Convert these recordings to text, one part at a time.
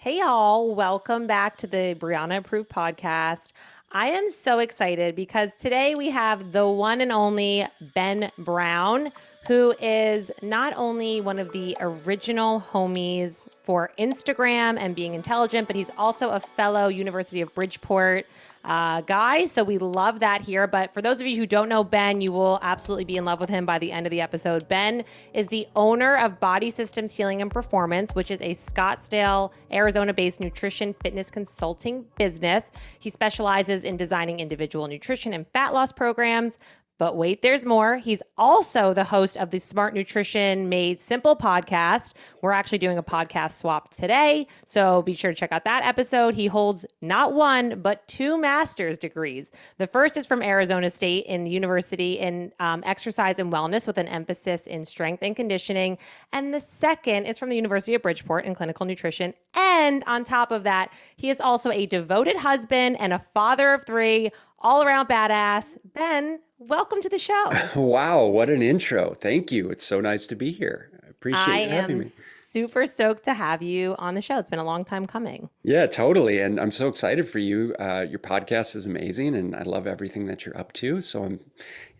Hey, y'all. Welcome back to the Brianna Approved Podcast. I am so excited because today we have the one and only Ben Brown, who is not only one of the original homies for Instagram and being intelligent, but he's also a fellow University of Bridgeport guy. So we love that here. But for those of you who don't know Ben, you will absolutely be in love with him by the end of the episode. Ben is the owner of Body Systems Healing and Performance, which is a Scottsdale, Arizona-based nutrition fitness consulting business. He specializes in designing individual nutrition and fat loss programs. But wait, there's more. He's also the host of the Smart Nutrition Made Simple podcast. We're actually doing a podcast swap today, so be sure to check out that episode. He holds not one, but two master's degrees. The first is from Arizona State in the University in exercise and wellness with an emphasis in strength and conditioning. And the second is from the University of Bridgeport in clinical nutrition. And on top of that, he is also a devoted husband and a father of three, all around badass. Ben, welcome to the show. Wow, what an intro. Thank you. It's so nice to be here. I I appreciate you having am me. super stoked to have you on the show. It's been a long time coming. Yeah, totally. And I'm so excited for you. Your podcast is amazing and I love everything that you're up to. So I'm,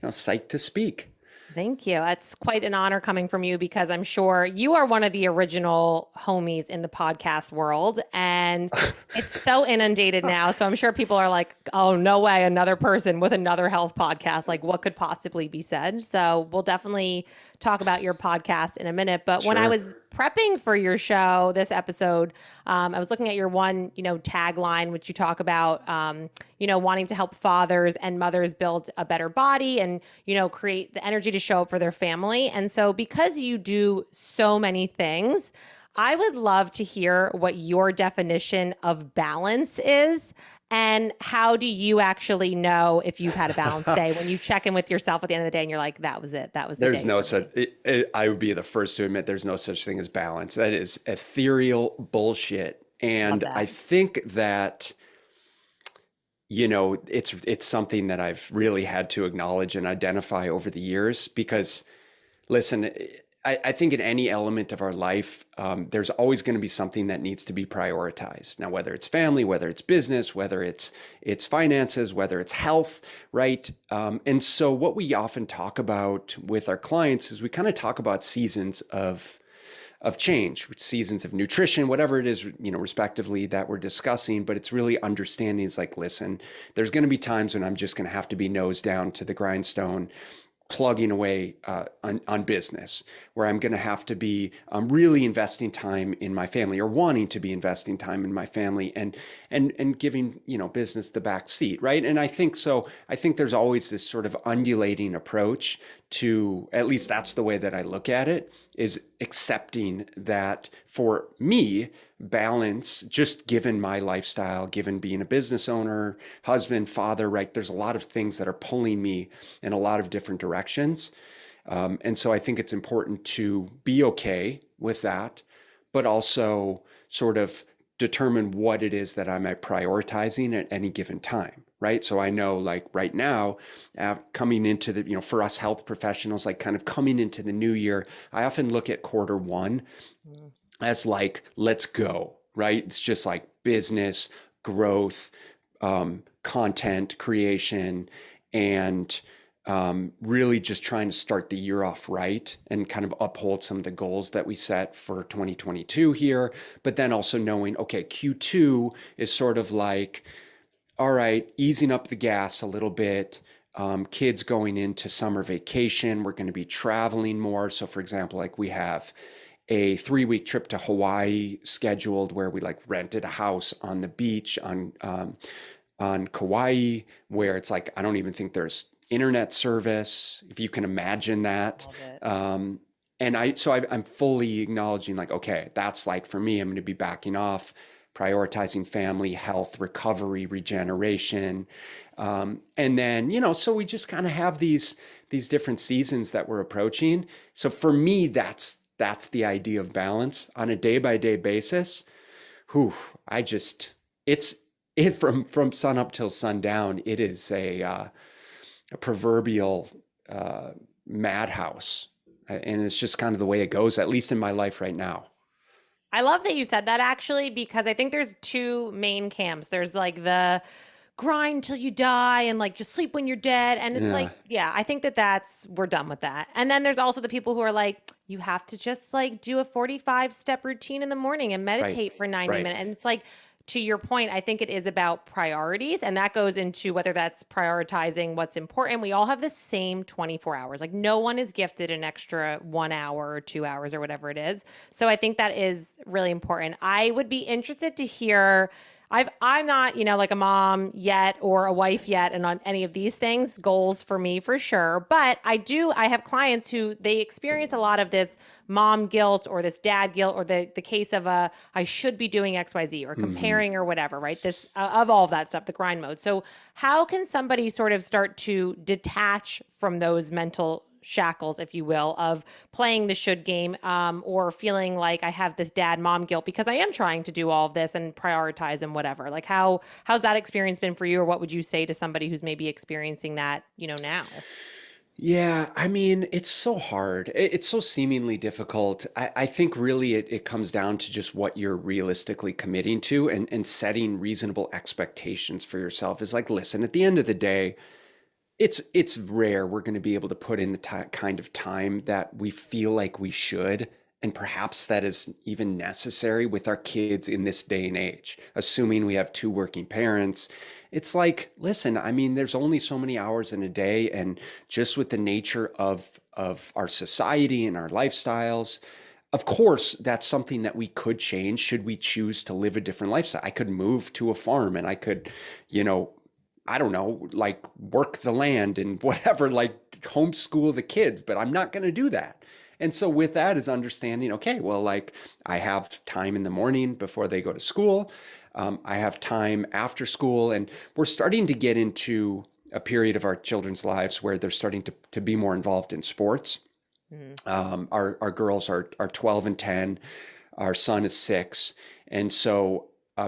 psyched to speak. Thank you. It's quite an honor coming from you because I'm sure you are one of the original homies in the podcast world. And it's so inundated now. So I'm sure people are like, oh, no way, another person with another health podcast. Like, what could possibly be said? So we'll definitely talk about your podcast in a minute. But when I Sure. was prepping for your show, this episode, I was looking at your one, tagline, which you talk about, wanting to help fathers and mothers build a better body and, create the energy to show up for their family. And so because you do so many things, I would love to hear what your definition of balance is. And how do you actually know if you've had a balanced day when you check in with yourself at the end of the day and you're like, that was it. That was the There's day no for such, me. I would be the first to admit there's no such thing as balance. That is ethereal bullshit. Love And I that. think that it's something that I've really had to acknowledge and identify over the years because, listen, I think in any element of our life, there's always going to be something that needs to be prioritized. Now, whether it's family, whether it's business, whether it's finances, whether it's health, right? And so, what we often talk about with our clients is we kind of talk about seasons of change, seasons of nutrition, whatever it is, respectively that we're discussing. But it's really understanding is like, listen, there's going to be times when I'm just going to have to be nose down to the grindstone, plugging away on business, where I'm going to have to be really investing time in my family or wanting to be investing time in my family and giving business the back seat, right? And I think so. I think there's always this sort of undulating approach to, at least that's the way that I look at it, is accepting that for me, balance, just given my lifestyle, given being a business owner, husband, father, right? There's a lot of things that are pulling me in a lot of different directions. And so I think it's important to be okay with that, but also sort of determine what it is that I'm prioritizing at any given time, right? So I know, like right now, coming into the, for us health professionals, like kind of coming into the new year, I often look at quarter one Mm. as like, let's go, right? It's just like business, growth, content creation, and really just trying to start the year off right and kind of uphold some of the goals that we set for 2022 here. But then also knowing, okay, Q2 is sort of like, all right, easing up the gas a little bit. Kids going into summer vacation, we're going to be traveling more. So, for example, like we have a 3 week trip to Hawaii scheduled where we like rented a house on the beach on Kauai, where it's like I don't even think there's internet service, if you can imagine that. Love it. Um, I'm fully acknowledging like, okay, that's like for me, I'm going to be backing off, prioritizing family, health, recovery, regeneration. And then, so we just kind of have these different seasons that we're approaching. So for me, that's the idea of balance on a day by day basis. Whew, I just it's it from sun up till sundown. It is a proverbial madhouse, and it's just kind of the way it goes, at least in my life right now. I love that you said that actually, because I think there's two main camps. There's like the grind till you die and like just sleep when you're dead. And it's Yeah, like, yeah, I think that we're done with that. And then there's also the people who are like, you have to just like do a 45-step routine in the morning and right, meditate for 90 right. minutes. And it's like, to your point, I think it is about priorities. And that goes into whether that's prioritizing what's important. We all have the same 24 hours. Like, no one is gifted an extra 1 hour or 2 hours or whatever it is. So I think that is really important. I would be interested to hear. I'm not, like a mom yet or a wife yet and on any of these things, goals for me for sure. But I have clients who they experience a lot of this mom guilt or this dad guilt or the case of I should be doing XYZ or Hmm. comparing or whatever, right? This of all of that stuff, the grind mode. So how can somebody sort of start to detach from those mental shackles, if you will, of playing the should game, or feeling like I have this dad mom guilt because I am trying to do all of this and prioritize and whatever. Like how's that experience been for you, or what would you say to somebody who's maybe experiencing that, now? Yeah, I mean, it's so hard. It's so seemingly difficult. I think really it comes down to just what you're realistically committing to and setting reasonable expectations for yourself. Is like, listen, at the end of the day, it's rare we're going to be able to put in the kind of time that we feel like we should, and perhaps that is even necessary with our kids in this day and age, assuming we have two working parents. It's like, listen, I mean, there's only so many hours in a day, and just with the nature of our society and our lifestyles, of course, that's something that we could change should we choose to live a different lifestyle. I could move to a farm and I could, you know, I don't know, like work the land and whatever, like homeschool the kids, but I'm not going to do that. And so with that is understanding, okay, well, like I have time in the morning before they go to school. I have time after school, and we're starting to get into a period of our children's lives where they're starting to be more involved in sports. Mhm. Our girls are 12 and 10. Our son is 6. And so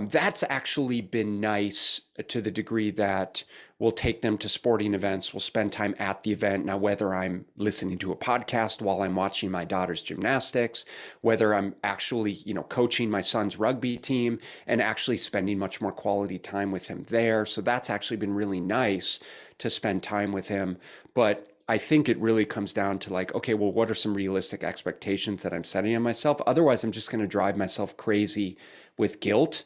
that's actually been nice to the degree that we'll take them to sporting events. We'll spend time at the event. Now, whether I'm listening to a podcast while I'm watching my daughter's gymnastics, whether I'm actually, coaching my son's rugby team and actually spending much more quality time with him there. So that's actually been really nice to spend time with him. But I think it really comes down to like, okay, well, what are some realistic expectations that I'm setting on myself? Otherwise, I'm just going to drive myself crazy with guilt,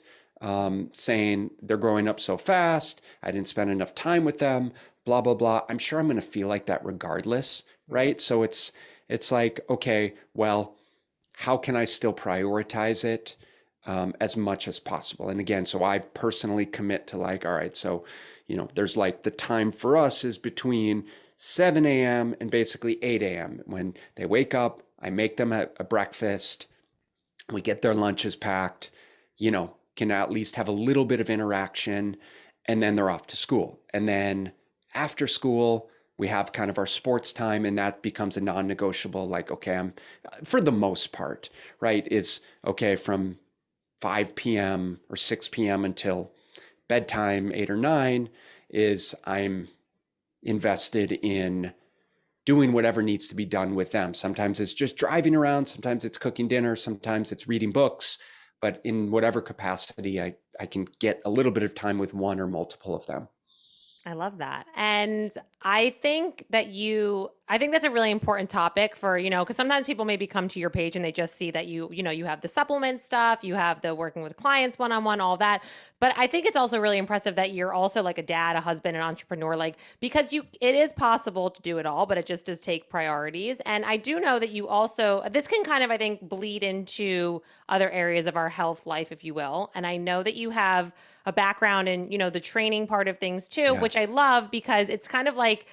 saying they're growing up so fast. I didn't spend enough time with them, blah, blah, blah. I'm sure I'm going to feel like that regardless, Right. right? So it's like, okay, well, how can I still prioritize it as much as possible? And again, so I personally commit to like, all right, so, there's like the time for us is between 7 a.m. and basically 8 a.m. When they wake up, I make them a breakfast. We get their lunches packed, can at least have a little bit of interaction, and then they're off to school. And then after school, we have kind of our sports time, and that becomes a non-negotiable. Like, okay, I'm for the most part, right? Is okay from 5 p.m. or 6 p.m. until bedtime, 8 or 9, is I'm invested in doing whatever needs to be done with them. Sometimes it's just driving around, sometimes it's cooking dinner, sometimes it's reading books, but in whatever capacity, I can get a little bit of time with one or multiple of them. I love that. And I think that's a really important topic for, because sometimes people maybe come to your page and they just see that you have the supplement stuff, you have the working with clients one-on-one, all that. But I think it's also really impressive that you're also like a dad, a husband, an entrepreneur, like, because it is possible to do it all, but it just does take priorities. And I do know that you also, this can kind of, I think, bleed into other areas of our health life, if you will. And I know that you have a background in, the training part of things too, Yeah. which I love because it's kind of like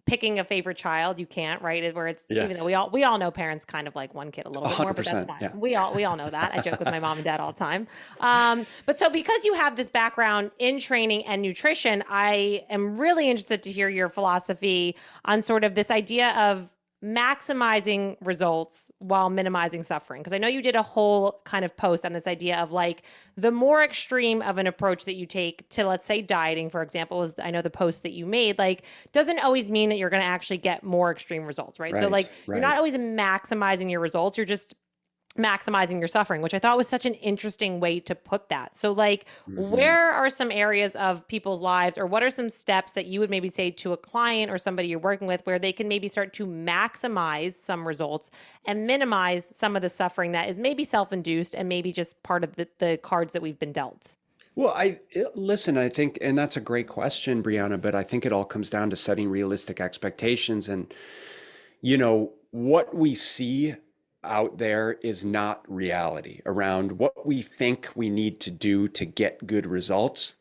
picking a favorite child. You can't, right? Where it's, Yeah. even though we all know parents kind of like one kid a little A bit more, hundred but that's percent. fine. Yeah. We all know that. I joke with my mom and dad all the time. But so because you have this background in training and nutrition, I am really interested to hear your philosophy on sort of this idea of maximizing results while minimizing suffering. Because I know you did a whole kind of post on this idea of like the more extreme of an approach that you take to, let's say, dieting, for example, is I know the post that you made, like, doesn't always mean that you're going to actually get more extreme results, right? So, Right. like, you're not Right. always maximizing your results. You're just maximizing your suffering, which I thought was such an interesting way to put that. So, like, Hmm. where are some areas of people's lives, or what are some steps that you would maybe say to a client or somebody you're working with where they can maybe start to maximize some results and minimize some of the suffering that is maybe self induced and maybe just part of the cards that we've been dealt? Well, listen, I think, and that's a great question, Brianna, but I think it all comes down to setting realistic expectations. And, what we see out there is not reality around what we think we need to do to get good results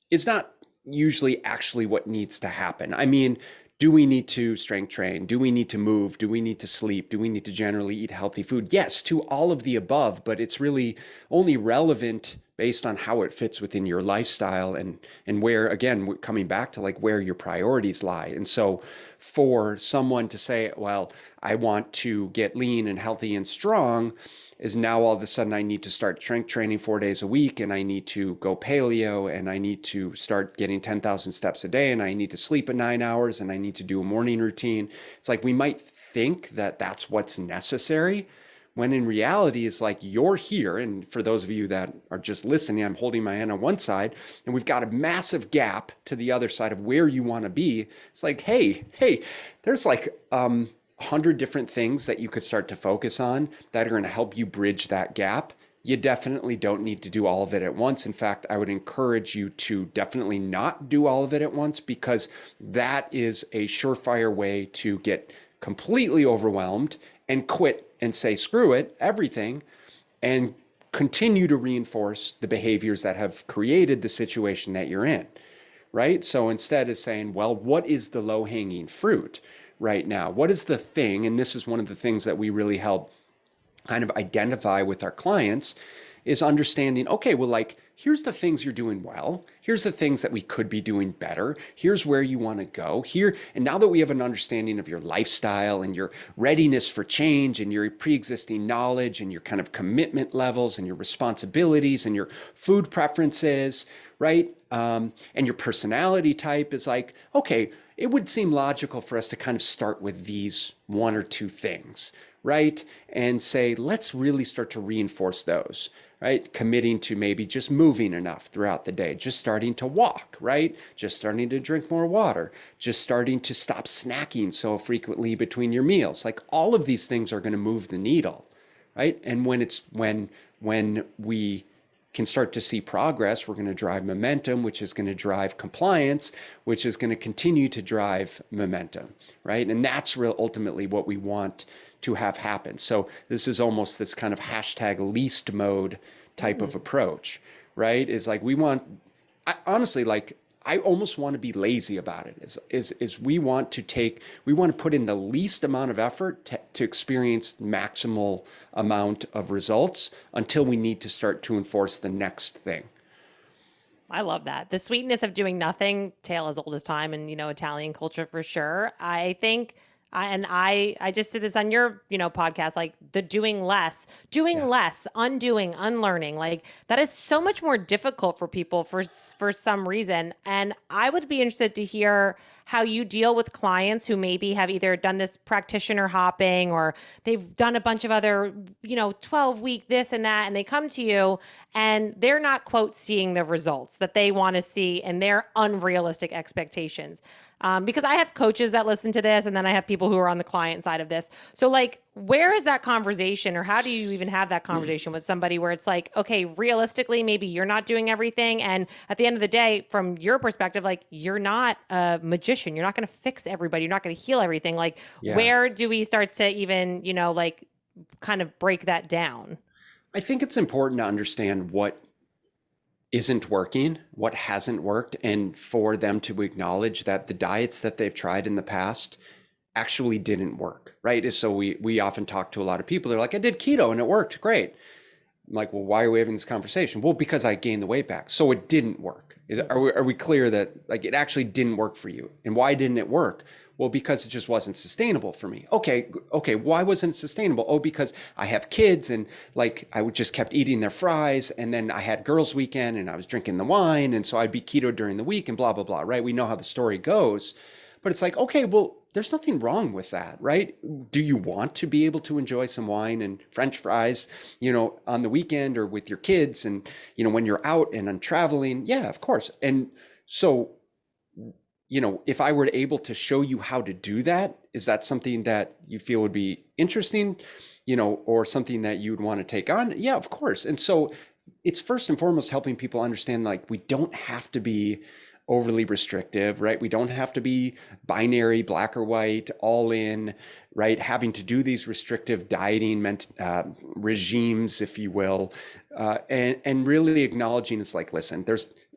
is not usually actually what needs to happen. I mean, do we need to strength train? Do we need to move? Do we need to sleep? Do we need to generally eat healthy food? Yes, to all of the above, but it's really only relevant based on how it fits within your lifestyle and where, again, we're coming back to like where your priorities lie. And so for someone to say, well, I want to get lean and healthy and strong, is now all of a sudden I need to start strength training 4 days a week, and I need to go paleo, and I need to start getting 10,000 steps a day, and I need to sleep at 9 hours, and I need to do a morning routine. It's like we might think that that's what's necessary, when in reality it's like you're here. And for those of you that are just listening, I'm holding my hand on one side and we've got a massive gap to the other side of where you want to be. It's like, hey, there's like 100 different things that you could start to focus on that are going to help you bridge that gap. You definitely don't need to do all of it at once. In fact, I would encourage you to definitely not do all of it at once, because that is a surefire way to get completely overwhelmed and quit and say, screw it, everything, and continue to reinforce the behaviors that have created the situation that you're in, right? So instead of saying, well, what is the low hanging fruit right now? What is the thing? And this is one of the things that we really help kind of identify with our clients, is understanding, okay, well, like, here's the things you're doing well. Here's the things that we could be doing better. Here's where you want to go here. And now that we have an understanding of your lifestyle and your readiness for change and your pre-existing knowledge and your kind of commitment levels and your responsibilities and your food preferences, right? And your personality type, is like, okay, it would seem logical for us to kind of start with these one or two things, right? And say, let's really start to reinforce those, right? Committing to maybe just moving enough throughout the day, just starting to walk, right? Just starting to drink more water, just starting to stop snacking so frequently between your meals. Like, all of these things are going to move the needle, right? And when we can start to see progress, we're going to drive momentum, which is going to drive compliance, which is going to continue to drive momentum, right? And that's real ultimately what we want to have happen. So this is almost this kind of hashtag least mode type of approach, right? Is like, we want, honestly, like, I almost want to be lazy about it. Is we want to put in the least amount of effort to experience maximal amount of results until we need to start to enforce the next thing. I love that. The sweetness of doing nothing, tale as old as time, and Italian culture for sure. I think I just did this on your, podcast, like the doing Yeah. less, undoing, unlearning. Like, that is so much more difficult for people for some reason. And I would be interested to hear how you deal with clients who maybe have either done this practitioner hopping, or they've done a bunch of other, 12-week this and that, and they come to you and they're not, quote, seeing the results that they want to see and their unrealistic expectations. Because I have coaches that listen to this, and then I have people who are on the client side of this. So, like, where is that conversation, or how do you even have that conversation with somebody where it's like, okay, realistically, maybe you're not doing everything. And at the end of the day, from your perspective, like, you're not a magician. You're not going to fix everybody. You're not going to heal everything. Like, Yeah. where do we start to even, like, kind of break that down? I think it's important to understand what isn't working, what hasn't worked, and for them to acknowledge that the diets that they've tried in the past actually didn't work, right? So we often talk to a lot of people. They're like, I did keto and it worked great. I'm like, well, why are we having this conversation? Well, because I gained the weight back. So it didn't work. Are we clear that, like, it actually didn't work for you? And why didn't it work? Well, because it just wasn't sustainable for me. Okay. Why wasn't it sustainable? Oh, because I have kids, and like, I would just kept eating their fries, and then I had girls' weekend and I was drinking the wine, and so I'd be keto during the week and blah blah blah. Right? We know how the story goes. But it's like, okay, well, there's nothing wrong with that, right? Do you want to be able to enjoy some wine and French fries, on the weekend or with your kids and, when you're out and on traveling? Yeah, of course. And so, if I were able to show you how to do that, is that something that you feel would be interesting, or something that you would want to take on? Yeah, of course. And so it's first and foremost helping people understand, like, we don't have to be overly restrictive, right? We don't have to be binary, black or white, all in, right? Having to do these restrictive dieting regimes, if you will, and really acknowledging it's like, listen,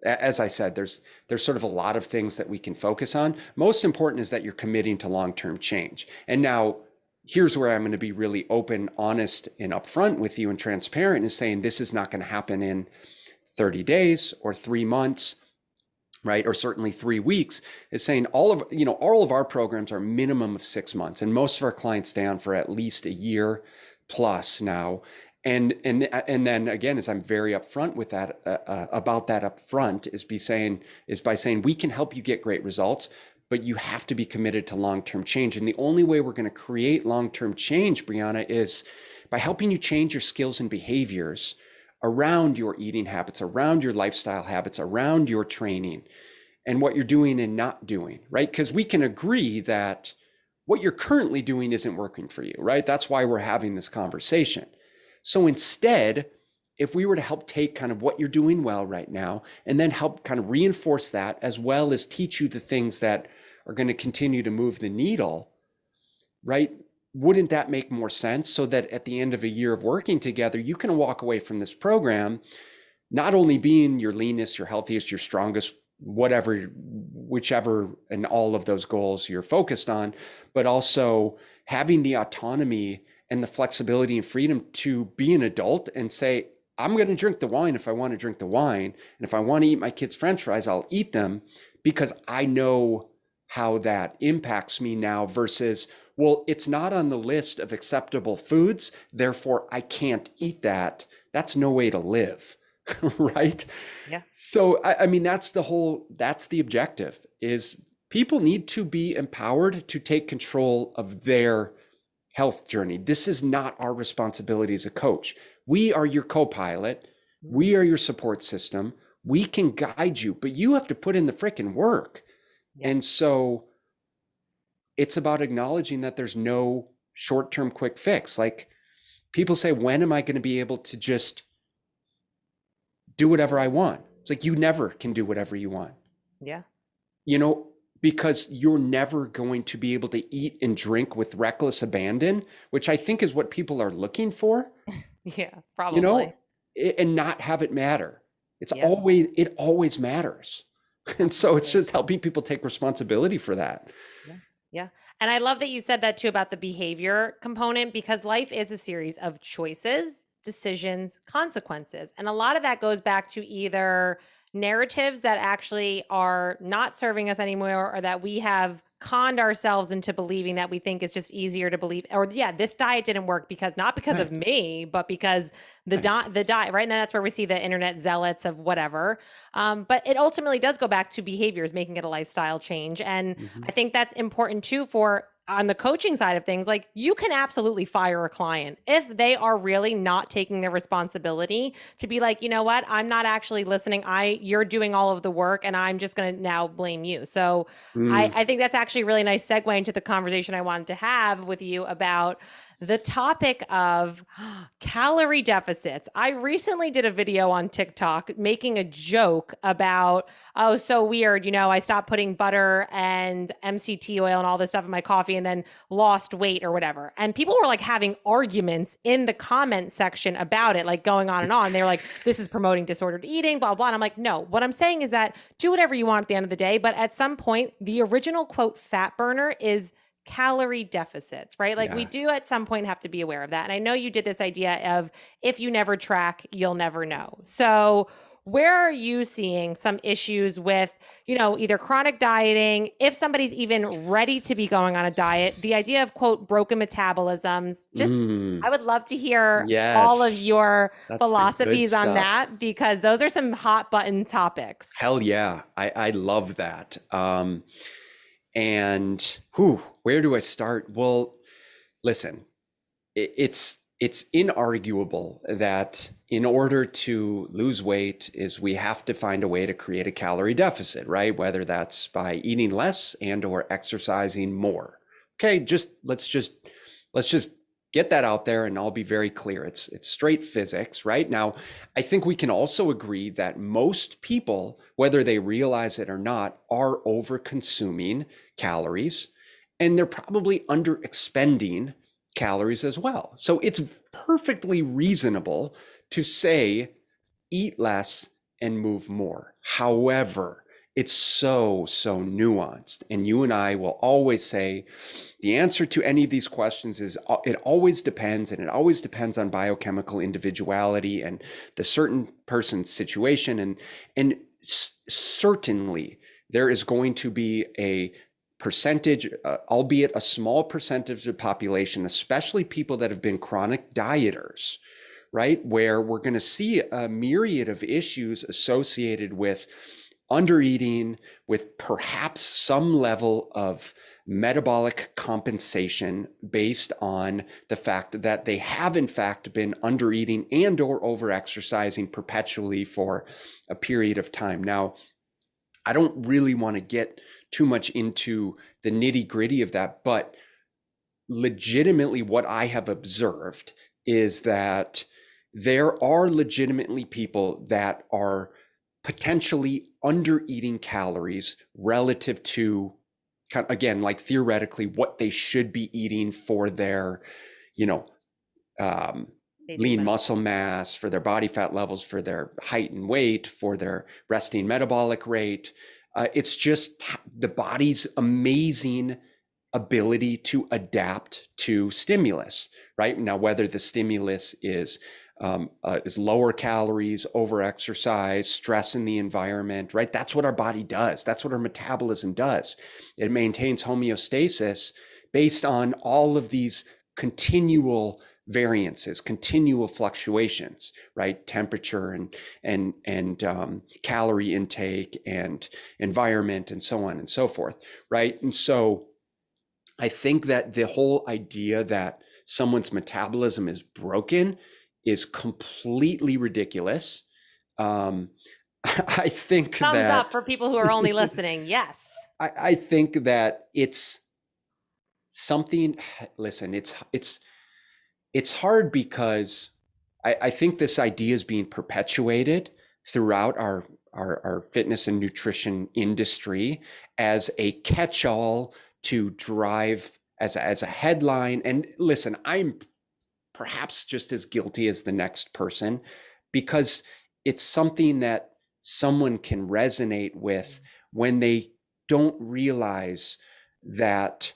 as I said, there's sort of a lot of things that we can focus on. Most important is that you're committing to long-term change. And now here's where I'm going to be really open, honest, and upfront with you and transparent, is saying this is not going to happen in 30 days or 3 months, right? Or certainly 3 weeks. Is saying all of our programs are minimum of 6 months, and most of our clients stay on for at least a year plus now. And then again, as I'm very upfront with that about that upfront, is by saying we can help you get great results, but you have to be committed to long-term change. And the only way we're going to create long-term change, Brianna, is by helping you change your skills and behaviors around your eating habits, around your lifestyle habits, around your training, and what you're doing and not doing, right? Because we can agree that what you're currently doing isn't working for you, right? That's why we're having this conversation. So instead, if we were to help take kind of what you're doing well right now and then help kind of reinforce that, as well as teach you the things that are going to continue to move the needle, right? Wouldn't that make more sense? So that at the end of a year of working together, you can walk away from this program not only being your leanest, your healthiest, your strongest, whatever, whichever, and all of those goals you're focused on, but also having the autonomy and the flexibility and freedom to be an adult and say, I'm going to drink the wine if I want to drink the wine. And if I want to eat my kids' French fries, I'll eat them because I know how that impacts me now, versus, well, it's not on the list of acceptable foods, therefore I can't eat that. That's no way to live, right? Yeah. So, I mean, that's the objective, is people need to be empowered to take control of their health journey. This is not our responsibility as a coach. We are your co-pilot. We are your support system. We can guide you, but you have to put in the frickin' work. Yeah. And so it's about acknowledging that there's no short-term quick fix. Like, people say, when am I going to be able to just do whatever I want? It's like, you never can do whatever you want. Yeah. Because you're never going to be able to eat and drink with reckless abandon, which I think is what people are looking for. Yeah, probably. And not have it matter. It always matters. And so it's just helping people take responsibility for that. Yeah. Yeah. And I love that you said that too about the behavior component, because life is a series of choices, decisions, consequences. And a lot of that goes back to either narratives that actually are not serving us anymore, or that we have conned ourselves into believing that we think it's just easier to believe, or this diet didn't work because not because of me, but because the diet, right? And that's where we see the internet zealots of whatever. But it ultimately does go back to behaviors, making it a lifestyle change. And I think that's important too for on the coaching side of things. Like, you can absolutely fire a client if they are really not taking their responsibility to be like, you know what, I'm not actually listening. You're doing all of the work and I'm just going to now blame you. So I think that's actually a really nice segue into the conversation I wanted to have with you about the topic of calorie deficits. I recently did a video on TikTok making a joke about, oh, so weird, I stopped putting butter and MCT oil and all this stuff in my coffee and then lost weight or whatever. And people were like having arguments in the comment section about it, like going on and on. They were like, this is promoting disordered eating, blah, blah. And I'm like, no, what I'm saying is that do whatever you want at the end of the day. But at some point, the original quote fat burner is calorie deficits, right? Like, we do at some point have to be aware of that. And I know you did this idea of, if you never track, you'll never know. So where are you seeing some issues with, either chronic dieting, if somebody's even ready to be going on a diet, the idea of quote, broken metabolisms, just, I would love to hear all of your philosophies on that, because those are some hot button topics. Hell yeah. I love that. And where do I start? Well, listen, it's inarguable that in order to lose weight is we have to find a way to create a calorie deficit, right? Whether that's by eating less and or exercising more. Okay, let's just get that out there, and I'll be very clear. It's straight physics, right? Now, I think we can also agree that most people, whether they realize it or not, are over consuming calories, and they're probably under expending calories as well. So it's perfectly reasonable to say eat less and move more. However, it's so nuanced. And you and I will always say the answer to any of these questions is it always depends, and it always depends on biochemical individuality and the certain person's situation. And certainly there is going to be a percentage, albeit a small percentage of the population, especially people that have been chronic dieters, right? Where we're going to see a myriad of issues associated with undereating, with perhaps some level of metabolic compensation based on the fact that they have in fact been undereating and or overexercising perpetually for a period of time. Now, I don't really want to get too much into the nitty gritty of that, but legitimately what I have observed is that there are legitimately people that are potentially under eating calories relative to, again, like theoretically what they should be eating for their, you know, um, lean muscle mass, for their body fat levels, for their height and weight, for their resting metabolic rate. It's just the body's amazing ability to adapt to stimulus, right? Now, whether the stimulus is lower calories, overexercise, stress in the environment, right? That's what our body does. That's what our metabolism does. It maintains homeostasis based on all of these continual variances, continual fluctuations, right? Temperature and calorie intake and environment and so on and so forth, right? And so I think that the whole idea that someone's metabolism is broken is completely ridiculous. I think Thumbs that up for people who are only listening. Yes. I think that it's something. Listen, it's hard because I think this idea is being perpetuated throughout our fitness and nutrition industry as a catch-all to drive as a headline. And listen, I'm perhaps just as guilty as the next person because it's something that someone can resonate with when they don't realize that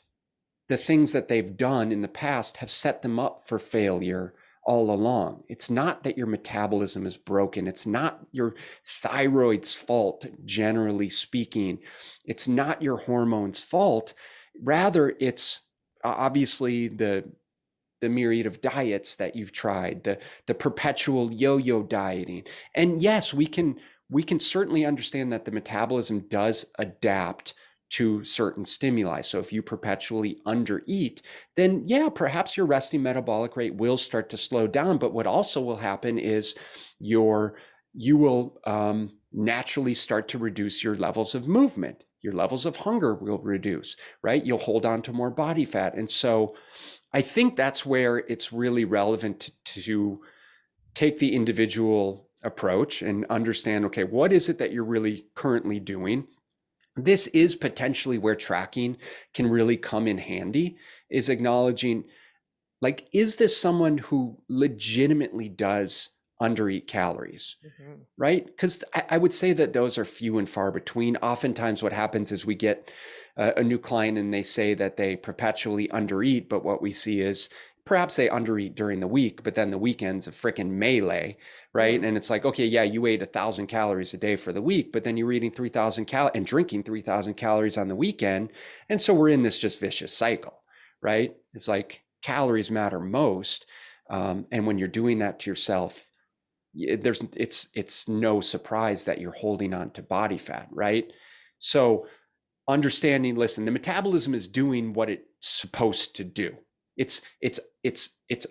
the things that they've done in the past have set them up for failure all along. It's not that your metabolism is broken. It's not your thyroid's fault, generally speaking. It's not your hormones' fault. Rather, it's obviously the myriad of diets that you've tried, the perpetual yo-yo dieting. And yes, we can certainly understand that the metabolism does adapt to certain stimuli. So if you perpetually undereat, then yeah, perhaps your resting metabolic rate will start to slow down. But what also will happen is you will naturally start to reduce your levels of movement. Your levels of hunger will reduce, right? You'll hold on to more body fat. And so I think that's where it's really relevant to take the individual approach and understand, okay, what is it that you're really currently doing? This is potentially where tracking can really come in handy, is acknowledging, like, is this someone who legitimately does undereat calories? Mm-hmm. Right? Because I would say that those are few and far between. Oftentimes what happens is we get a new client and they say that they perpetually undereat, but what we see is perhaps they undereat during the week, but then the weekend's a freaking melee, right? And it's like, okay, yeah, you ate 1,000 calories a day for the week, but then you're eating 3,000 calories and drinking 3,000 calories on the weekend. And so we're in this just vicious cycle, right? It's like calories matter most. And when you're doing that to yourself, it's no surprise that you're holding on to body fat, right? So understanding, listen, the metabolism is doing what it's supposed to do. It's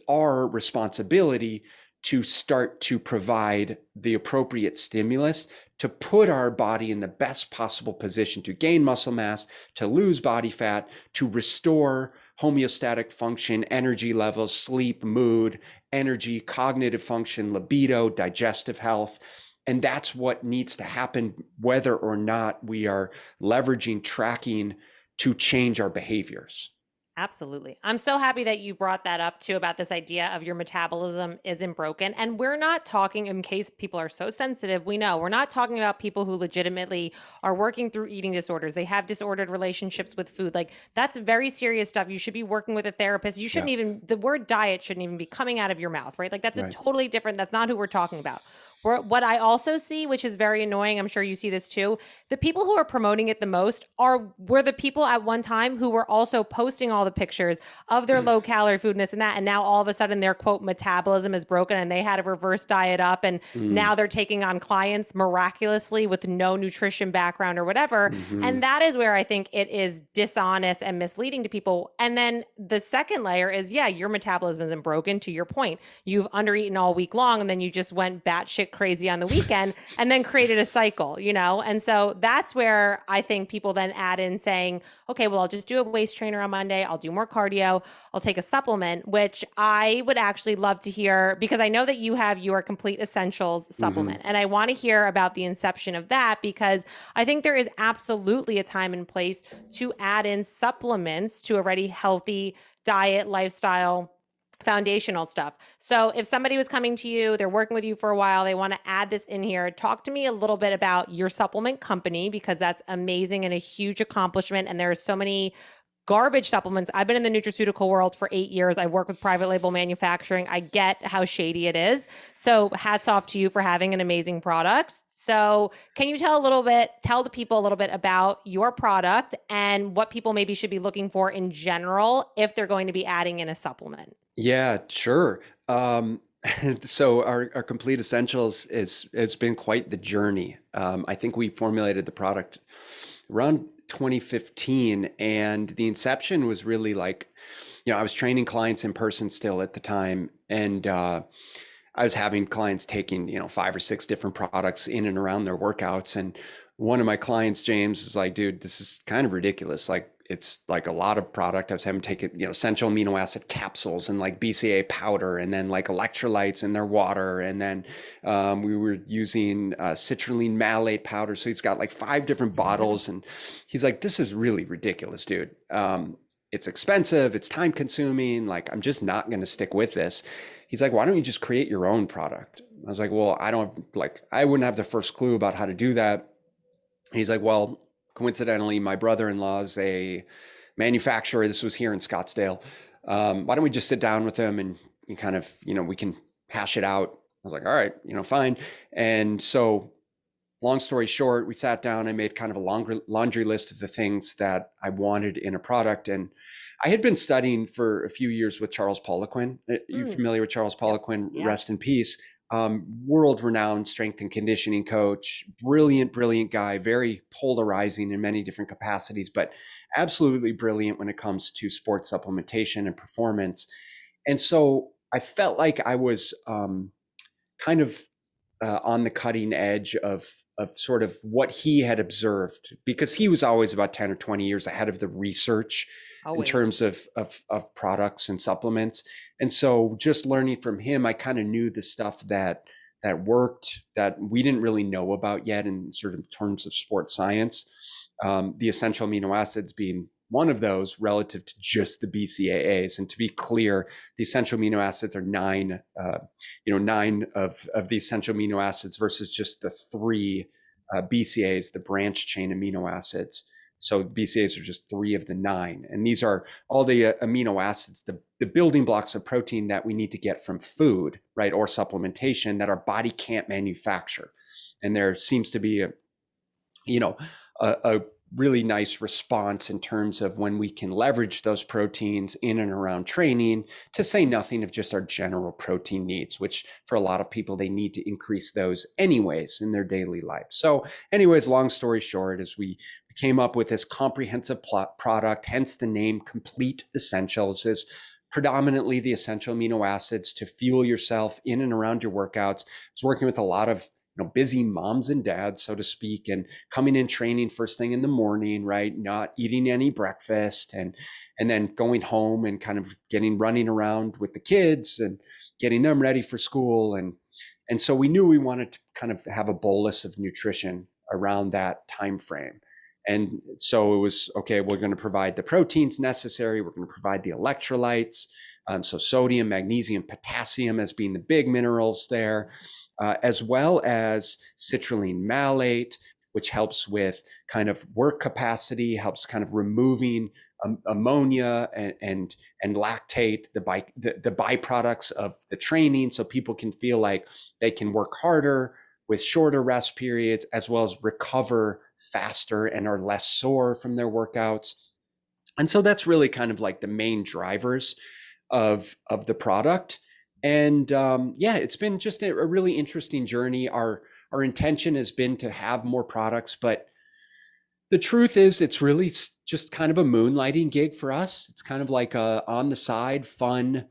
our responsibility to start to provide the appropriate stimulus to put our body in the best possible position to gain muscle mass, to lose body fat, to restore homeostatic function, energy levels, sleep, mood, energy, cognitive function, libido, digestive health. And that's what needs to happen, whether or not we are leveraging tracking to change our behaviors. Absolutely. I'm so happy that you brought that up too about this idea of your metabolism isn't broken. And we're not talking, in case people are so sensitive, we know we're not talking about people who legitimately are working through eating disorders. They have disordered relationships with food. Like that's very serious stuff. You should be working with a therapist. You shouldn't Yeah, even, the word diet shouldn't even be coming out of your mouth, right? Like that's a right. totally different, that's not who we're talking about. What I also see, which is very annoying, I'm sure you see this too, the people who are promoting it the most were the people at one time who were also posting all the pictures of their low calorie food and this and that. And now all of a sudden their quote metabolism is broken and they had to reverse diet up. And now Mm, they're taking on clients miraculously with no nutrition background or whatever. hmm. And that is where I think it is dishonest and misleading to people. And then the second layer is, yeah, your metabolism isn't broken, to your point. You've undereaten all week long and then you just went batshit crazy on the weekend and then created a cycle, you know? And so that's where I think people then add in saying, okay, well, I'll just do a waist trainer on Monday. I'll do more cardio. I'll take a supplement, which I would actually love to hear because I know that you have your complete essentials Hmm. supplement. And I want to hear about the inception of that because I think there is absolutely a time and place to add in supplements to already healthy diet, lifestyle, foundational stuff. So if somebody was coming to you, they're working with you for a while, they want to add this in here, talk to me a little bit about your supplement company because that's amazing and a huge accomplishment. And there are so many garbage supplements. I've been in the nutraceutical world for 8 years. I work with private label manufacturing. I get how shady it is. So hats off to you for having an amazing product. So can you tell the people a little bit about your product and what people maybe should be looking for in general if they're going to be adding in a supplement? Yeah, sure. So our complete essentials is it's been quite the journey. I think we formulated the product around 2015, and the inception was really like, I was training clients in person still at the time, and I was having clients taking, 5 or 6 different products in and around their workouts. And one of my clients, James, was like, dude, this is kind of ridiculous. Like, it's like a lot of product. I was having to take it, essential amino acid capsules and like BCA powder and then like electrolytes in their water. And then we were using citrulline malate powder. So he's got like 5 different bottles. And he's like, this is really ridiculous, dude. It's expensive. It's time consuming. Like, I'm just not going to stick with this. He's like, why don't you just create your own product? I was like, well, I wouldn't have the first clue about how to do that. He's like, well, coincidentally, my brother-in-law is a manufacturer. This was here in Scottsdale. Why don't we just sit down with him and you kind of, we can hash it out. I was like, all right, fine. And so long story short, we sat down. I made kind of a longer laundry list of the things that I wanted in a product. And I had been studying for a few years with Charles Poliquin. You Mm, familiar with Charles yep. Poliquin? Yep. Rest in peace. World renowned strength and conditioning coach, brilliant, brilliant guy, very polarizing in many different capacities, but absolutely brilliant when it comes to sports supplementation and performance. And so I felt like I was kind of on the cutting edge of sort of what he had observed, because he was always about 10 or 20 years ahead of the research in Always. terms of products and supplements. And so just learning from him, I kind of knew the stuff that worked that we didn't really know about yet in sort of terms of sports science. The essential amino acids being one of those relative to just the BCAAs. And to be clear, the essential amino acids are 9 of the essential amino acids versus just the 3 BCAAs, the branch chain amino acids. So BCAAs are just 3 of the 9. And these are all the amino acids, the building blocks of protein that we need to get from food, right, or supplementation that our body can't manufacture. And there seems to be you know, a really nice response in terms of when we can leverage those proteins in and around training, to say nothing of just our general protein needs, which for a lot of people, they need to increase those anyways in their daily life. So anyways, long story short, is we came up with this comprehensive product, hence the name Complete Essentials, is predominantly the essential amino acids to fuel yourself in and around your workouts. I was working with a lot of busy moms and dads, so to speak, and coming in training first thing in the morning, right? Not eating any breakfast, and then going home and kind of running around with the kids and getting them ready for school. And so we knew we wanted to kind of have a bolus of nutrition around that time frame. And so it was, okay, we're going to provide the proteins necessary. We're going to provide the electrolytes. So sodium, magnesium, potassium as being the big minerals there, as well as citrulline malate, which helps with kind of work capacity, helps kind of removing ammonia and lactate, the byproducts of the training, so people can feel like they can work harder with shorter rest periods, as well as recover faster and are less sore from their workouts. And so that's really kind of like the main drivers of the product. And yeah, it's been just a really interesting journey. Our intention has been to have more products, but the truth is, it's really just kind of a moonlighting gig for us. It's kind of like a on the side fun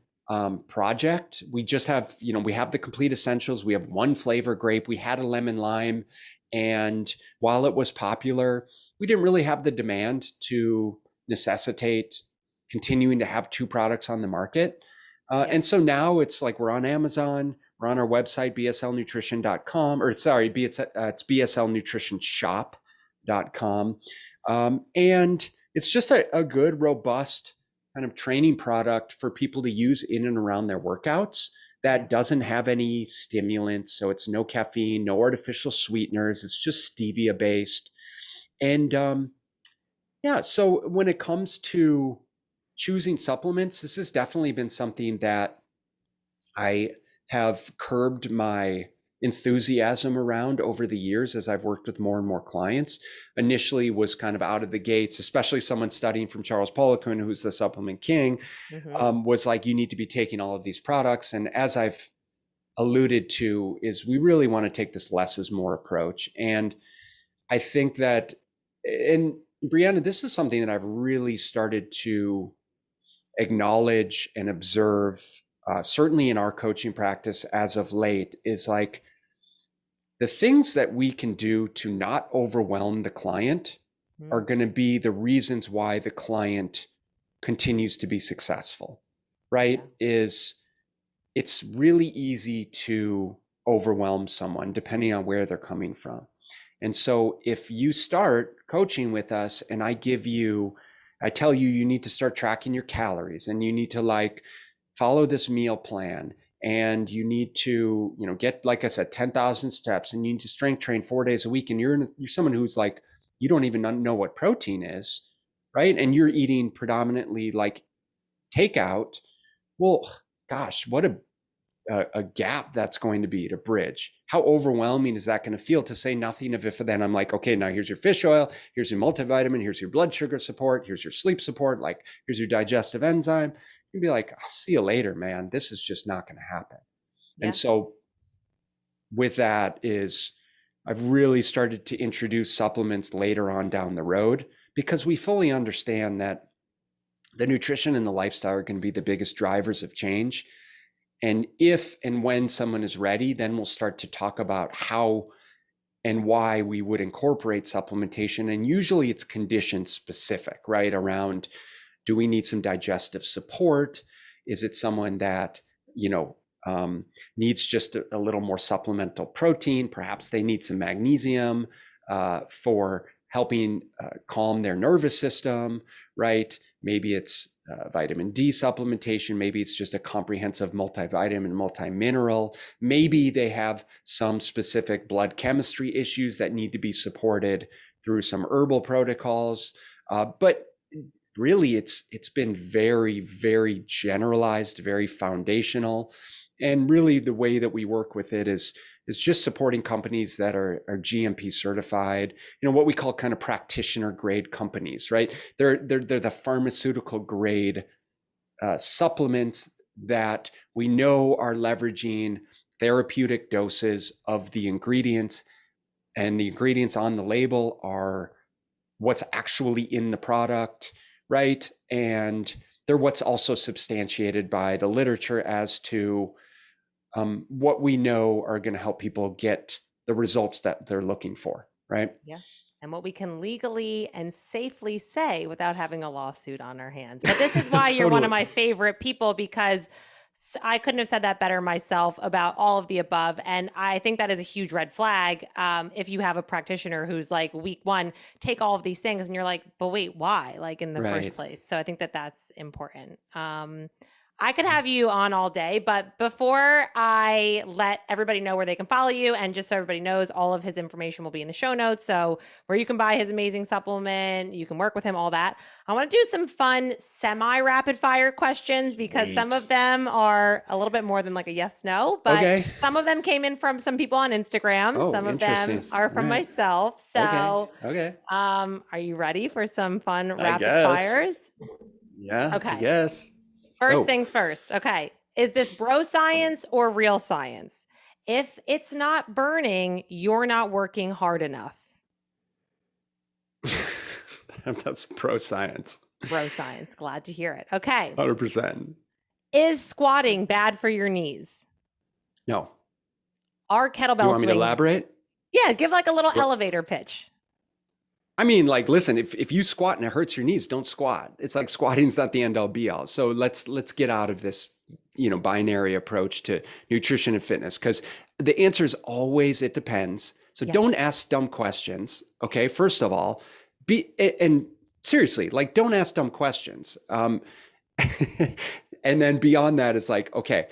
project. We just have, we have the Complete Essentials. We have one flavor grape. We had a lemon lime. And while it was popular, we didn't really have the demand to necessitate continuing to have two products on the market. And so now it's like we're on Amazon, we're on our website, bslnutrition.com, or sorry, it's bslnutritionshop.com. And it's just a good, robust kind of training product for people to use in and around their workouts that doesn't have any stimulants. So it's no caffeine, no artificial sweeteners. It's just stevia based. And yeah, so when it comes to choosing supplements, this has definitely been something that I have curbed my enthusiasm around over the years as I've worked with more and more clients. Initially was kind of out of the gates, especially someone studying from Charles Poliquin, who's the supplement king, was like, you need to be taking all of these products. And as I've alluded to, is we really want to take this less is more approach. And I think that, and Brianna, this is something that I've really started to acknowledge and observe, certainly in our coaching practice as of late, is like the things that we can do to not overwhelm the client are going to be the reasons why the client continues to be successful, right? Is it's really easy to overwhelm someone depending on where they're coming from. And so if you start coaching with us and I tell you, you need to start tracking your calories and you need to like follow this meal plan and you need to, get, like I said, 10,000 steps and you need to strength train 4 days a week. And you're someone who's like, you don't even know what protein is, right? And you're eating predominantly like takeout. Well, gosh, what a gap that's going to be to bridge. How overwhelming is that going to feel, to say nothing of if then I'm like, okay, now here's your fish oil, here's your multivitamin, here's your blood sugar support, here's your sleep support, like here's your digestive enzyme. You'd be like, I'll see you later, man. This is just not going to happen. Yeah. And so with that is I've really started to introduce supplements later on down the road, because we fully understand that the nutrition and the lifestyle are going to be the biggest drivers of change. And if and when someone is ready, then we'll start to talk about how and why we would incorporate supplementation. And usually it's condition specific, right? Around, do we need some digestive support? Is it someone that, needs just a little more supplemental protein? Perhaps they need some magnesium for helping calm their nervous system, right? Maybe it's vitamin D supplementation. Maybe it's just a comprehensive multivitamin, multimineral. Maybe they have some specific blood chemistry issues that need to be supported through some herbal protocols. But really, it's been very, very generalized, very foundational. And really the way that we work with it is is just supporting companies that are GMP certified, what we call kind of practitioner grade companies, right? They're the pharmaceutical grade supplements that we know are leveraging therapeutic doses of the ingredients, and the ingredients on the label are what's actually in the product, right? And they're what's also substantiated by the literature as to what we know are going to help people get the results that they're looking for, right? Yeah. And what we can legally and safely say without having a lawsuit on our hands. But this is why you're one of Totally. my favorite people, because I couldn't have said that better myself about all of the above. And I think that is a huge red flag. If you have a practitioner who's like, week one, take all of these things, and you're like, but wait, why? Like in the first Right. place. So I think that that's important. I could have you on all day, but before I let everybody know where they can follow you, and just so everybody knows, all of his information will be in the show notes. So where you can buy his amazing supplement, you can work with him, all that. I want to do some fun semi-rapid fire questions, because some Sweet. of them are a little bit more than like a yes, no, but Okay. some of them came in from some people on Instagram. Oh, Some of them interesting. are All from right. myself. Okay. So Okay. are you ready for some fun I rapid guess. fires? Yeah, I Okay. guess. Let's First go. things first. Okay. Is this bro science or real science? If it's not burning, you're not working hard enough. That's pro science. Bro science. Glad to hear it. Okay. 100%. Is squatting bad for your knees? No. Are You kettlebell want me to swings? elaborate? Yeah, give like a little Go. elevator pitch. I mean, like, listen, if you squat and it hurts your knees, don't squat. It's like squatting's not the end all be all. So let's get out of this, binary approach to nutrition and fitness, because the answer is always it depends. So Yes. don't ask dumb questions. Okay. First of all, and seriously, like, don't ask dumb questions. And then beyond that is like, okay,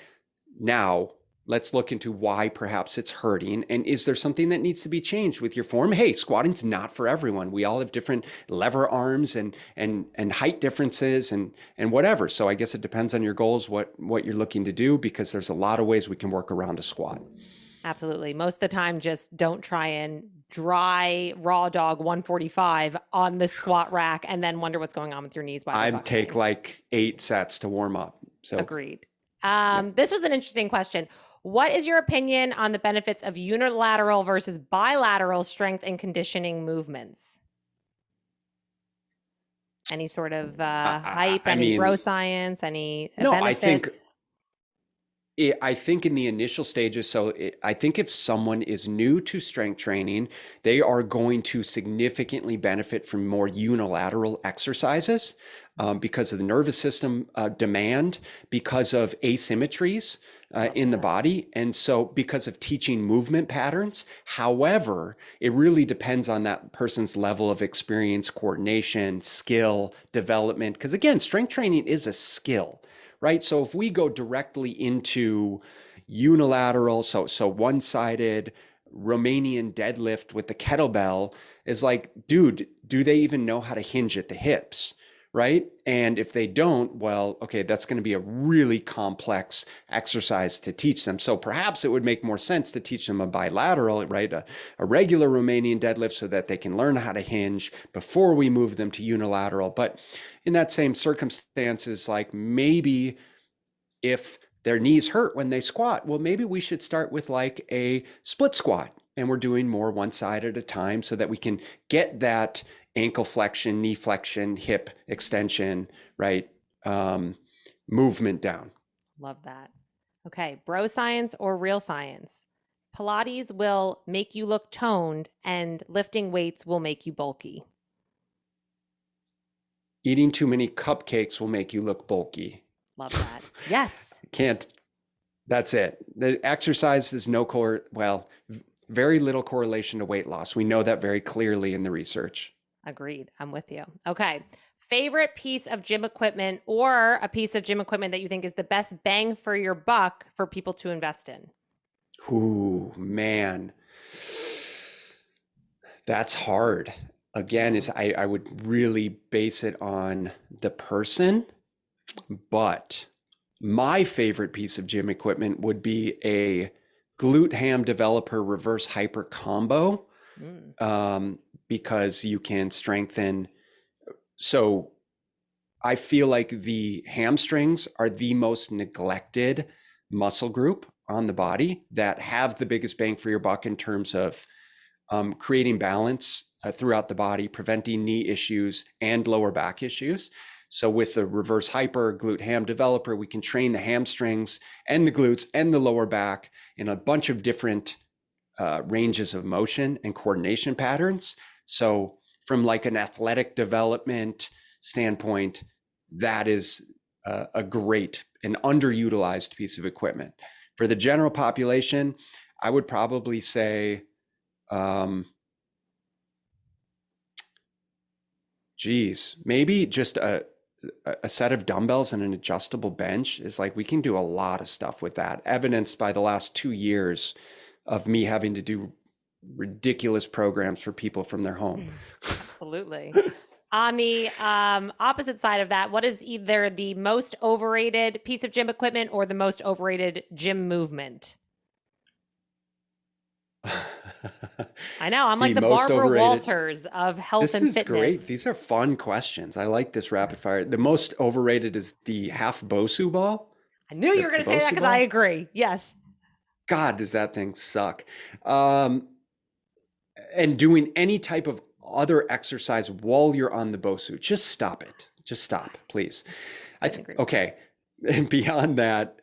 now let's look into why perhaps it's hurting. And is there something that needs to be changed with your form? Hey, squatting's not for everyone. We all have different lever arms and height differences and whatever. So I guess it depends on your goals, what you're looking to do, because there's a lot of ways we can work around a squat. Absolutely. Most of the time, just don't try and dry raw dog 145 on the squat rack and then wonder what's going on with your knees while they're I'd take buckling. like 8 sets to warm up. So Agreed. yeah. This was an interesting question. What is your opinion on the benefits of unilateral versus bilateral strength and conditioning movements? Any sort of hype, I any bro mean, science, any no, benefits? I think in the initial stages, I think if someone is new to strength training, they are going to significantly benefit from more unilateral exercises because of the nervous system demand, because of asymmetries Love in the that. body, and so because of teaching movement patterns. However, it really depends on that person's level of experience, coordination, skill, development, because again, strength training is a skill. Right. So if we go directly into unilateral, so one-sided Romanian deadlift with the kettlebell, is like, dude, do they even know how to hinge at the hips? Right. And if they don't, well, okay, that's going to be a really complex exercise to teach them. So perhaps it would make more sense to teach them a bilateral, right? A regular Romanian deadlift so that they can learn how to hinge before we move them to unilateral. But in that same circumstances, like maybe if their knees hurt when they squat, well, maybe we should start with like a split squat, and we're doing more one side at a time so that we can get that ankle flexion, knee flexion, hip extension, right? Movement down. Love that. Okay. Bro science or real science? Pilates will make you look toned, and lifting weights will make you bulky. Eating too many cupcakes will make you look bulky. Love that. Yes. Can't, that's it. The exercise is very little correlation to weight loss. We know that very clearly in the research. Agreed. I'm with you. Okay. Favorite piece of gym equipment, or a piece of gym equipment that you think is the best bang for your buck for people to invest in? Ooh, man. That's hard. Again, is I would really base it on the person, but my favorite piece of gym equipment would be a glute ham developer reverse hyper combo, Mm. because you can strengthen. So I feel like the hamstrings are the most neglected muscle group on the body that have the biggest bang for your buck in terms of creating balance throughout the body, preventing knee issues and lower back issues. So with the reverse hyper glute ham developer, we can train the hamstrings and the glutes and the lower back in a bunch of different ranges of motion and coordination patterns. So from like an athletic development standpoint, that is a great and underutilized piece of equipment. For the general population, I would probably say, maybe just a set of dumbbells and an adjustable bench is like, we can do a lot of stuff with that, evidenced by the last 2 years of me having to do ridiculous programs for people from their home. Absolutely. On the opposite side of that, what is either the most overrated piece of gym equipment or the most overrated gym movement? I know. I'm like the most Barbara overrated. Walters of health This and is fitness. great. These are fun questions. I like this rapid fire. The most overrated is the half Bosu ball. I knew you were going to say that Bosu because ball? I agree. Yes. God, does that thing suck? And doing any type of other exercise while you're on the Bosu, just stop it. Just stop, please. Okay. And beyond that,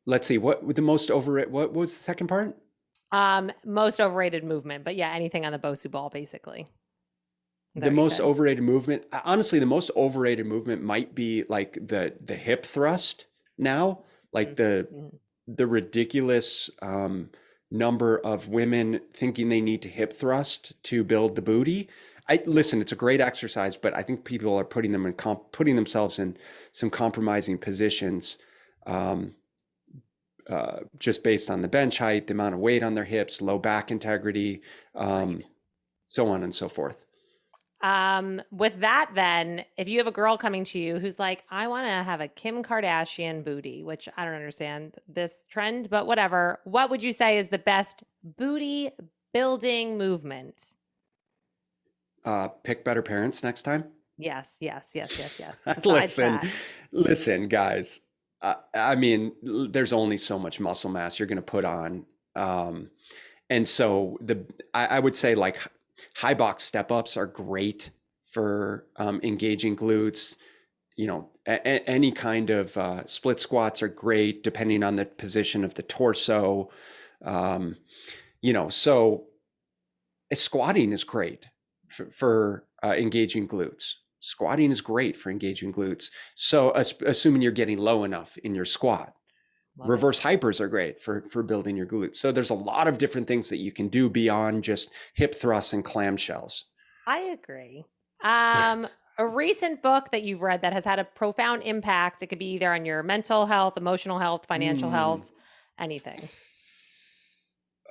let's see. What the most overrated? What was the second part? Most overrated movement, but yeah, anything on the Bosu ball, basically. The most overrated movement, honestly, the most overrated movement might be like the hip thrust now, like the ridiculous number of women thinking they need to hip thrust to build the booty. Listen, it's a great exercise, but I think people are putting themselves in some compromising positions, just based on the bench height, the amount of weight on their hips, low back integrity, so on and so forth. With that, then, if you have a girl coming to you who's like, I want to have a Kim Kardashian booty, which I don't understand this trend, but whatever, what would you say is the best booty building movement? Pick better parents next time. Yes. Listen, guys. I mean, there's only so much muscle mass you're going to put on, and so I would say like high box step ups are great for engaging glutes. You know, any kind of split squats are great depending on the position of the torso. You know, so squatting is great for engaging glutes. Squatting is great for engaging glutes. So assuming you're getting low enough in your squat. Reverse hypers are great for building your glutes. So there's a lot of different things that you can do beyond just hip thrusts and clamshells. I agree. A recent book that you've read that has had a profound impact. It could be either on your mental health, emotional health, financial health, anything.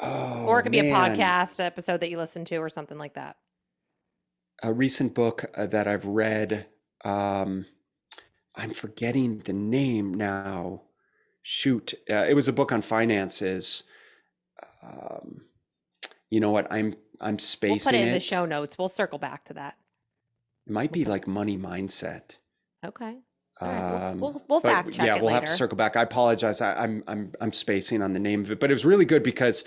Or it could be a podcast episode that you listen to or something like that. A recent book that I've read, I'm forgetting the name now. Shoot, it was a book on finances. You know what? I'm spacing it. We'll put it in the show notes. We'll circle back to that. It might be like Money Mindset. Okay. All right. We'll fact check it later. We'll have to circle back. I apologize. I'm spacing on the name of it, but it was really good because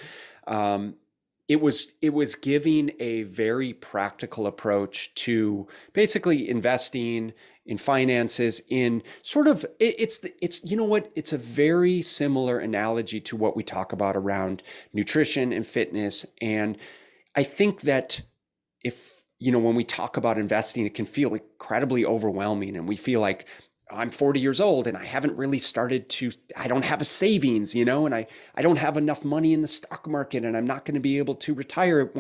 it was giving a very practical approach to basically investing in finances, in sort of it's you know what, it's a very similar analogy to what we talk about around nutrition and fitness. And I think that if, you know, when we talk about investing, it can feel incredibly overwhelming, and we feel like, I'm 40 years old and I haven't really I don't have a savings, you know, and I don't have enough money in the stock market, and I'm not going to be able to retire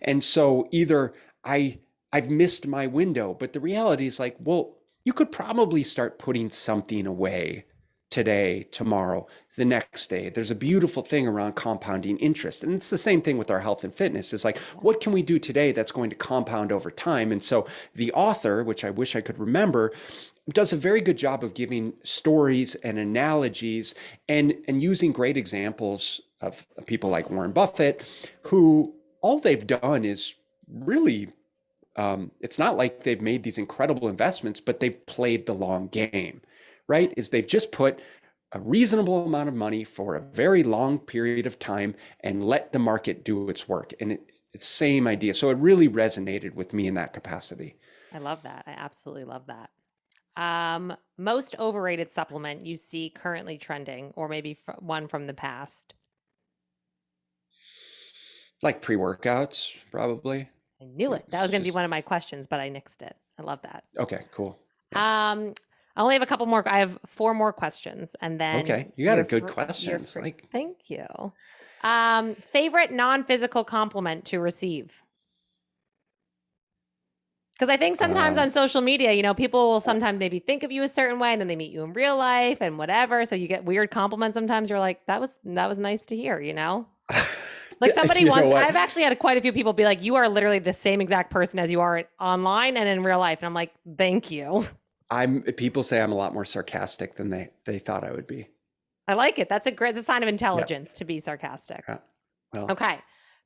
and so either I've missed my window. But the reality is like, well, you could probably start putting something away today, tomorrow, the next day. There's a beautiful thing around compounding interest. And it's the same thing with our health and fitness. It's like, what can we do today that's going to compound over time? And so the author, which I wish I could remember, does a very good job of giving stories and analogies and using great examples of people like Warren Buffett, who all they've done is really, it's not like they've made these incredible investments, but they've played the long game, right? Is they've just put a reasonable amount of money for a very long period of time and let the market do its work. And it's same idea. So it really resonated with me in that capacity. I love that. I absolutely love that. Most overrated supplement you see currently trending, or maybe one from the past. Like pre-workouts, probably. I knew it. That was It's going to be just one of my questions, but I nixed it. I love that. okay, cool. Yeah. I only have a couple more. I have four more questions, and then Okay, you got a good you're questions. free. Like, Thank you. Favorite non-physical compliment to receive? Because I think sometimes on social media, people will sometimes maybe think of you a certain way, and then they meet you in real life and whatever. So you get weird compliments. Sometimes you're like, that was nice to hear, Like somebody you know once, what? I've actually had quite a few people be like, you are literally the same exact person as you are online and in real life. And I'm like, thank you. People say I'm a lot more sarcastic than they thought I would be. I like it. It's a sign of Yeah. intelligence to be sarcastic. Yeah. Well, Okay.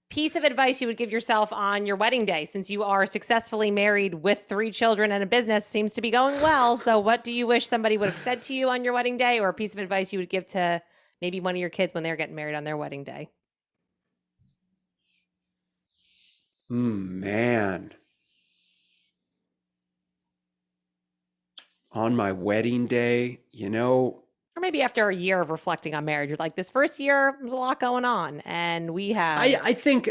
Piece of advice you would give yourself on your wedding day, since you are successfully married with 3 children and a business seems to be going well. So what do you wish somebody would have said to you on your wedding day, or a piece of advice you would give to maybe one of your kids when they're getting married on their wedding day? man, on my wedding day, Or maybe after a year of reflecting on marriage, you're like, this first year, there's a lot going on. And we have. I think,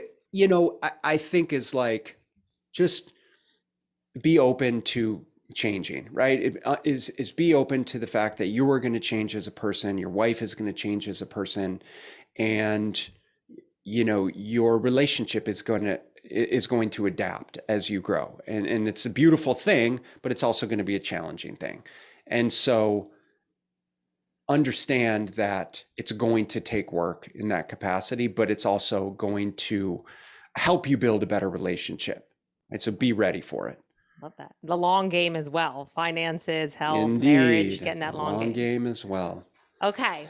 I think is like just be open to changing, right? Is be open to the fact that you are going to change as a person, your wife is going to change as a person, and your relationship is going to adapt as you grow, and it's a beautiful thing, but it's also going to be a challenging thing, and so understand that it's going to take work in that capacity, but it's also going to help you build a better relationship, right? So be ready for it. Love that. The long game as well. Finances, health, marriage, Indeed, getting that the long game. as well. Okay.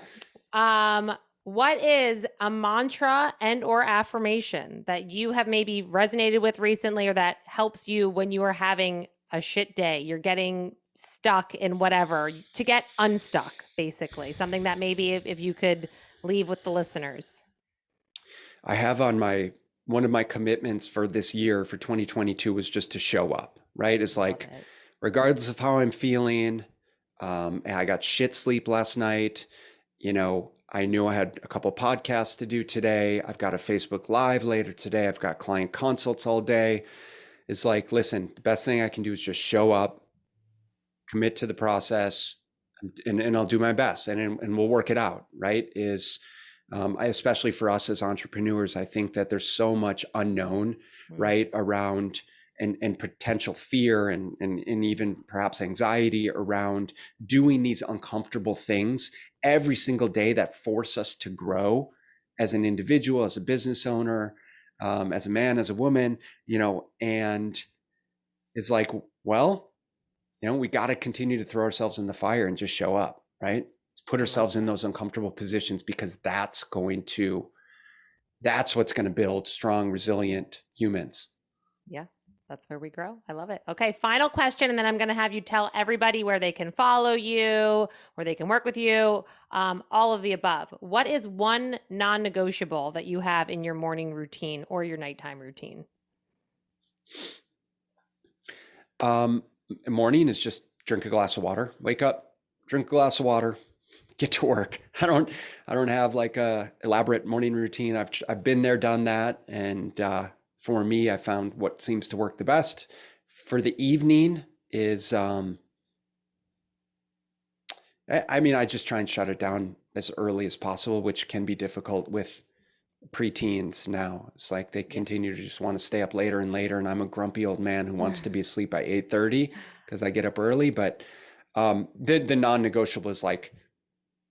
What is a mantra and or affirmation that you have maybe resonated with recently, or that helps you when you are having a shit day? You're getting stuck in whatever, to get unstuck, basically. Something that maybe if you could leave with the listeners. I have one of my commitments for this year, for 2022, was just to show up, right? It's like, regardless of how I'm feeling, I got shit sleep last night. I knew I had a couple podcasts to do today. I've got a Facebook Live later today. I've got client consults all day. It's like, listen, the best thing I can do is just show up, commit to the process, and I'll do my best, and we'll work it out, right? Especially for us as entrepreneurs, I think that there's so much unknown, right, around and potential fear and even perhaps anxiety around doing these uncomfortable things every single day that force us to grow as an individual, as a business owner, as a man, as a woman, and it's like, well, we got to continue to throw ourselves in the fire and just show up, right? Let's put ourselves in those uncomfortable positions, because that's what's going to build strong, resilient humans. Yeah, that's where we grow. I love it. Okay, final question, and then I'm going to have you tell everybody where they can follow you, where they can work with you, all of the above. What is one non-negotiable that you have in your morning routine or your nighttime routine? Morning is just drink a glass of water, wake up, drink a glass of water, get to work. I don't have like a elaborate morning routine. I've been there, done that. And, for me, I found what seems to work the best. For the evening is, I just try and shut it down as early as possible, which can be difficult with preteens now. It's like they continue to just want to stay up later and later, and I'm a grumpy old man who wants to be asleep by 8:30 because I get up early. But the non-negotiable is like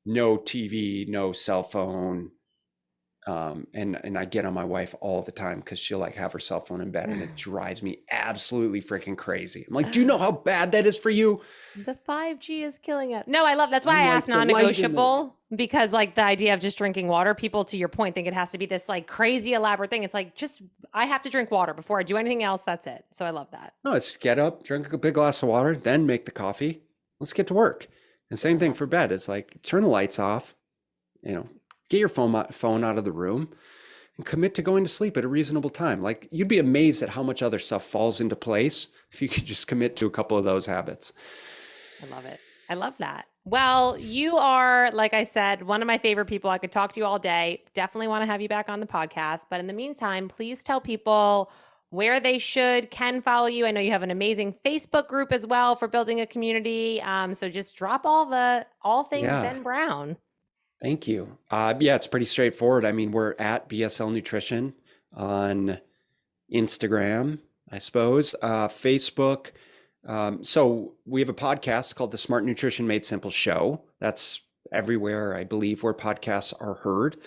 no TV, no cell phone, And I get on my wife all the time because she'll like have her cell phone in bed and it drives me absolutely freaking crazy. I'm like, do you know how bad that is for you? The 5G is killing us. No, I love that's why I'm I asked like the light in the non-negotiable because like the idea of just drinking water, people to your point think it has to be this like crazy elaborate thing. It's like just I have to drink water before I do anything else. That's it. So I love that. No, it's get up, drink a big glass of water, then make the coffee. Let's get to work. And same I thing love for bed. It's like turn the lights off, you know, get your phone out of the room and commit to going to sleep at a reasonable time. Like you'd be amazed at how much other stuff falls into place if you could just commit to a couple of those habits. I love it. I love that. Well, you are, like I said, one of my favorite people. I could talk to you all day. Definitely want to have you back on the podcast. But in the meantime, please tell people where they can follow you. I know you have an amazing Facebook group as well for building a community. So just drop all things Yeah. Ben Brown. Thank you. Yeah, it's pretty straightforward. I mean, we're at BSL Nutrition on Instagram, I suppose, Facebook. So we have a podcast called the Smart Nutrition Made Simple Show. That's everywhere, I believe, where podcasts are heard.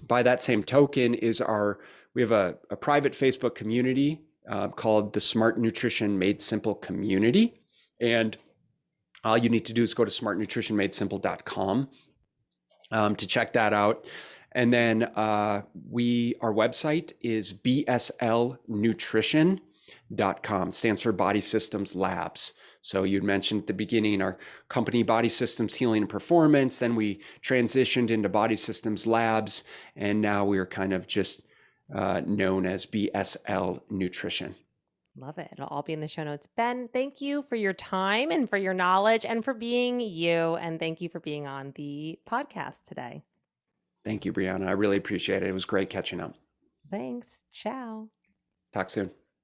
By that same token, we have a private Facebook community called the Smart Nutrition Made Simple Community, and all you need to do is go to smartnutritionmadesimple.com to check that out. And then our website is bslnutrition.com. Stands for Body Systems Labs. So you'd mentioned at the beginning our company Body Systems Healing and Performance. Then we transitioned into Body Systems Labs, and now we are kind of just known as BSL Nutrition. Love it. It'll all be in the show notes. Ben, thank you for your time and for your knowledge and for being you. And thank you for being on the podcast today. Thank you, Brianna. I really appreciate it. It was great catching up. Thanks. Ciao. Talk soon.